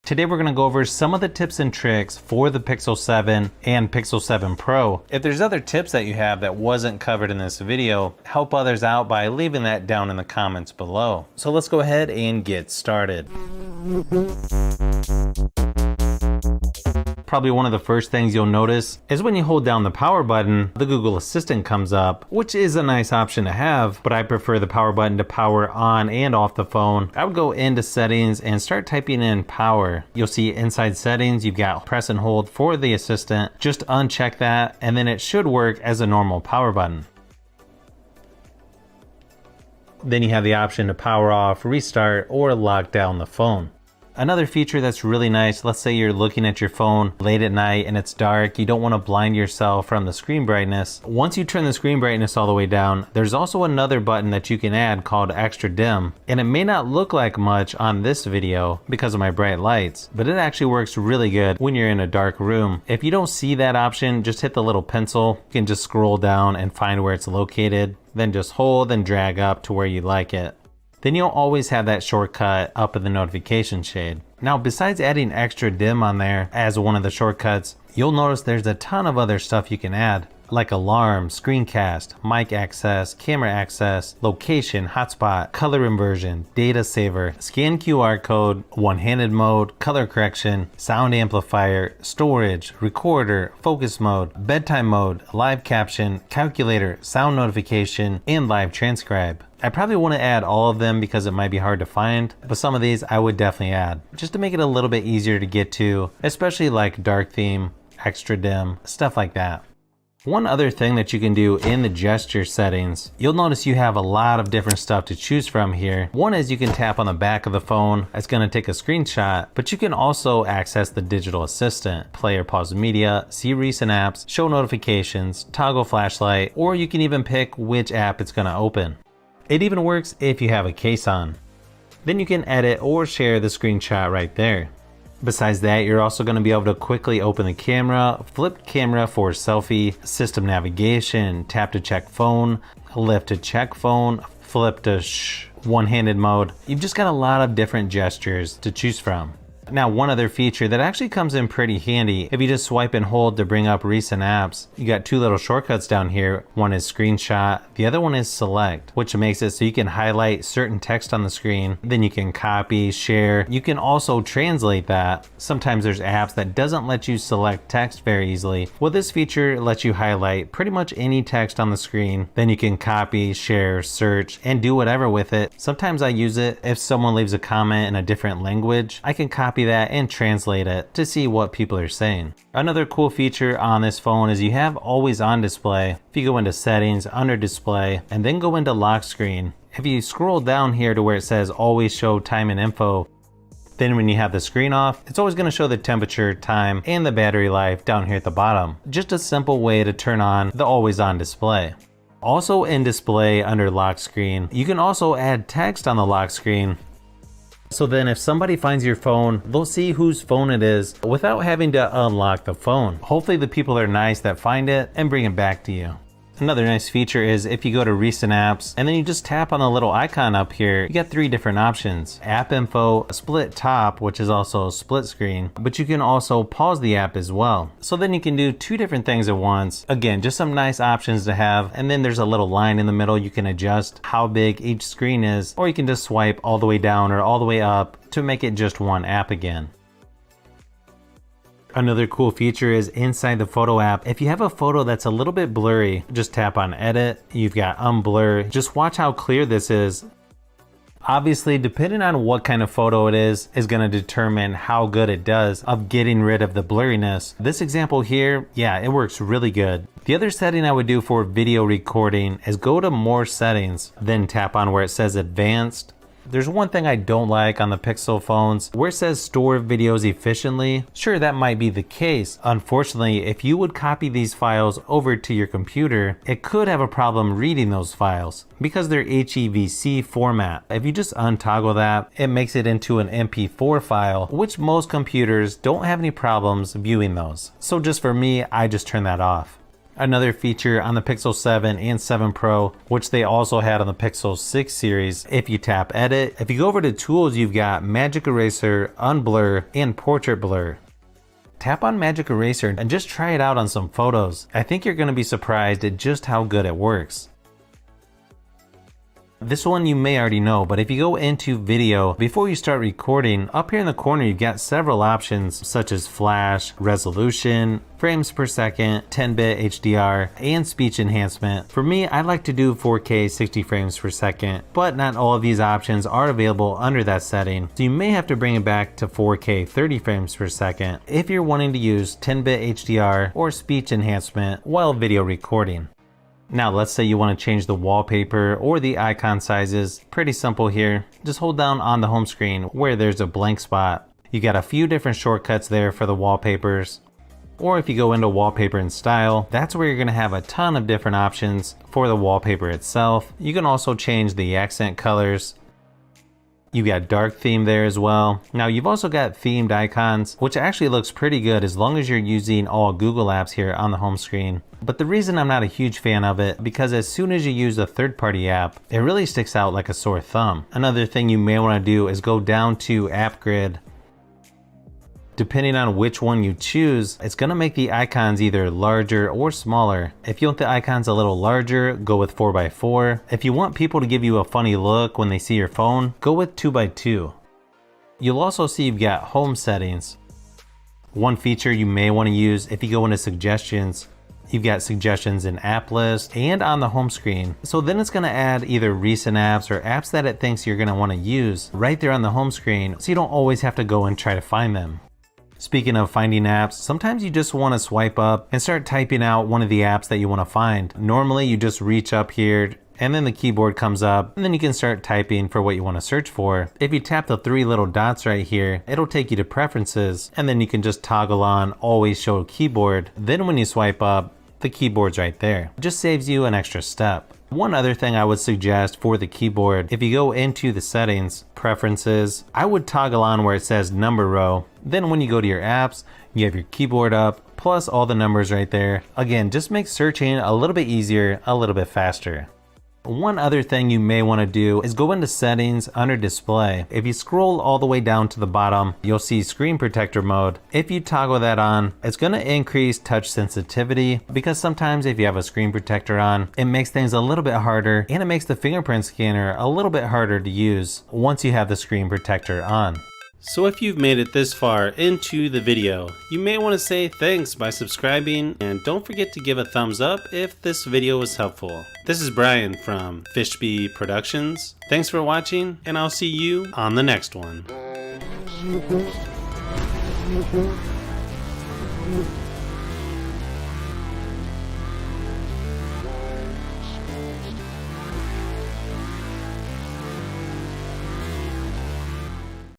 Today we're going to go over some of the tips and tricks for the Pixel 7 and Pixel 7 Pro. If there's other tips that you have that wasn't covered in this video, help others out by leaving that down in the comments below. So let's go ahead and get started. Probably one of the first things you'll notice is when you hold down the power button, the Google Assistant comes up, which is a nice option to have, but I prefer the power button to power on and off the phone. I would go into settings and start typing in power. You'll see inside settings, you've got press and hold for the assistant. Just uncheck that and then it should work as a normal power button. Then you have the option to power off, restart, or lock down the phone. Another feature that's really nice, let's say you're looking at your phone late at night and it's dark, you don't want to blind yourself from the screen brightness. Once you turn the screen brightness all the way down, there's also another button that you can add called Extra Dim. And it may not look like much on this video because of my bright lights, but it actually works really good when you're in a dark room. If you don't see that option, just hit the little pencil. You can just scroll down and find where it's located, then just hold and drag up to where you like it. Then you'll always have that shortcut up in the notification shade. Now, besides adding Extra Dim on there as one of the shortcuts, you'll notice there's a ton of other stuff you can add, like alarm, screencast, mic access, camera access, location, hotspot, color inversion, data saver, scan QR code, one-handed mode, color correction, sound amplifier, storage, recorder, focus mode, bedtime mode, live caption, calculator, sound notification, and live transcribe. I probably want to add all of them because it might be hard to find, but some of these I would definitely add, just to make it a little bit easier to get to, especially like dark theme, extra dim, stuff like that. One other thing that you can do in the gesture settings, you'll notice you have a lot of different stuff to choose from here. One is you can tap on the back of the phone. It's going to take a screenshot, but you can also access the digital assistant, play or pause media, see recent apps, show notifications, toggle flashlight, or you can even pick which app it's going to open. It even works if you have a case on. Then you can edit or share the screenshot right there. Besides that, you're also going to be able to quickly open the camera, flip camera for selfie, system navigation, tap to check phone, lift to check phone, flip to one-handed mode. You've just got a lot of different gestures to choose from. Now, one other feature that actually comes in pretty handy, if you just swipe and hold to bring up recent apps, you got two little shortcuts down here. One is screenshot, the other one is select, which makes it so you can highlight certain text on the screen, then you can copy, share. You can also translate that. Sometimes there's apps that doesn't let you select text very easily. Well, this feature lets you highlight pretty much any text on the screen, then you can copy, share, search, and do whatever with it. Sometimes I use it if someone leaves a comment in a different language, I can copy that and translate it to see what people are saying. Another cool feature on this phone is you have always on display. If you go into settings, under display, and then go into lock screen, if you scroll down here to where it says always show time and info, then when you have the screen off, it's always going to show the temperature, time, and the battery life down here at the bottom. Just a simple way to turn on the always on display. Also in display under lock screen, you can also add text on the lock screen. So then if somebody finds your phone, they'll see whose phone it is without having to unlock the phone. Hopefully the people are nice that find it and bring it back to you. Another nice feature is if you go to recent apps and then you just tap on the little icon up here, you got three different options. App info, split top, which is also split screen, but you can also pause the app as well. So then you can do two different things at once. Again, just some nice options to have. And then there's a little line in the middle. You can adjust how big each screen is, or you can just swipe all the way down or all the way up to make it just one app again. Another cool feature is inside the photo app, if you have a photo that's a little bit blurry, just tap on edit, you've got unblur. Just watch how clear this is. Obviously, depending on what kind of photo it is going to determine how good it does of getting rid of the blurriness. This example here, yeah, it works really good. The other setting I would do for video recording is go to more settings, then tap on where it says advanced. There's one thing I don't like on the Pixel phones where it says store videos efficiently. Sure, that might be the case. Unfortunately, if you would copy these files over to your computer, it could have a problem reading those files because they're HEVC format. If you just untoggle that, it makes it into an MP4 file, which most computers don't have any problems viewing those. So just for me, I just turn that off. Another feature on the Pixel 7 and 7 Pro, which they also had on the Pixel 6 series, if you tap edit, if you go over to tools, you've got Magic Eraser, Unblur, and Portrait Blur. Tap on Magic Eraser and just try it out on some photos. I think you're going to be surprised at just how good it works. This one you may already know, but if you go into video, before you start recording, up here in the corner you've got several options such as flash, resolution, frames per second, 10-bit HDR, and speech enhancement. For me, I like to do 4K 60 frames per second, but not all of these options are available under that setting, so you may have to bring it back to 4K 30 frames per second if you're wanting to use 10-bit HDR or speech enhancement while video recording. Now let's say you want to change the wallpaper or the icon sizes. Pretty simple here. Just hold down on the home screen where there's a blank spot. You got a few different shortcuts there for the wallpapers. Or if you go into wallpaper and style, that's where you're going to have a ton of different options for the wallpaper itself. You can also change the accent colors. You've got dark theme there as well. Now you've also got themed icons, which actually looks pretty good as long as you're using all Google apps here on the home screen. But the reason I'm not a huge fan of it, because as soon as you use a third-party app, it really sticks out like a sore thumb. Another thing you may want to do is go down to App Grid. Depending on which one you choose, it's going to make the icons either larger or smaller. If you want the icons a little larger, go with 4x4. If you want people to give you a funny look when they see your phone, go with 2x2. You'll also see you've got home settings. One feature you may want to use if you go into suggestions, you've got suggestions in app list and on the home screen. So then it's going to add either recent apps or apps that it thinks you're going to want to use right there on the home screen, so you don't always have to go and try to find them. Speaking of finding apps, sometimes you just want to swipe up and start typing out one of the apps that you want to find. Normally you just reach up here and then the keyboard comes up and then you can start typing for what you want to search for. If you tap the three little dots right here, it'll take you to preferences and then you can just toggle on always show keyboard. Then when you swipe up, the keyboard's right there. It just saves you an extra step. One other thing I would suggest for the keyboard, if you go into the settings, preferences, I would toggle on where it says number row. Then when you go to your apps, you have your keyboard up, plus all the numbers right there. Again, just makes searching a little bit easier, a little bit faster. One other thing you may want to do is go into settings under display. If you scroll all the way down to the bottom, you'll see screen protector mode. If you toggle that on, it's going to increase touch sensitivity because sometimes if you have a screen protector on, it makes things a little bit harder and it makes the fingerprint scanner a little bit harder to use once you have the screen protector on. So if you've made it this far into the video, you may want to say thanks by subscribing and don't forget to give a thumbs up if this video was helpful. This is Brian from Fishbee Productions. Thanks for watching and I'll see you on the next one.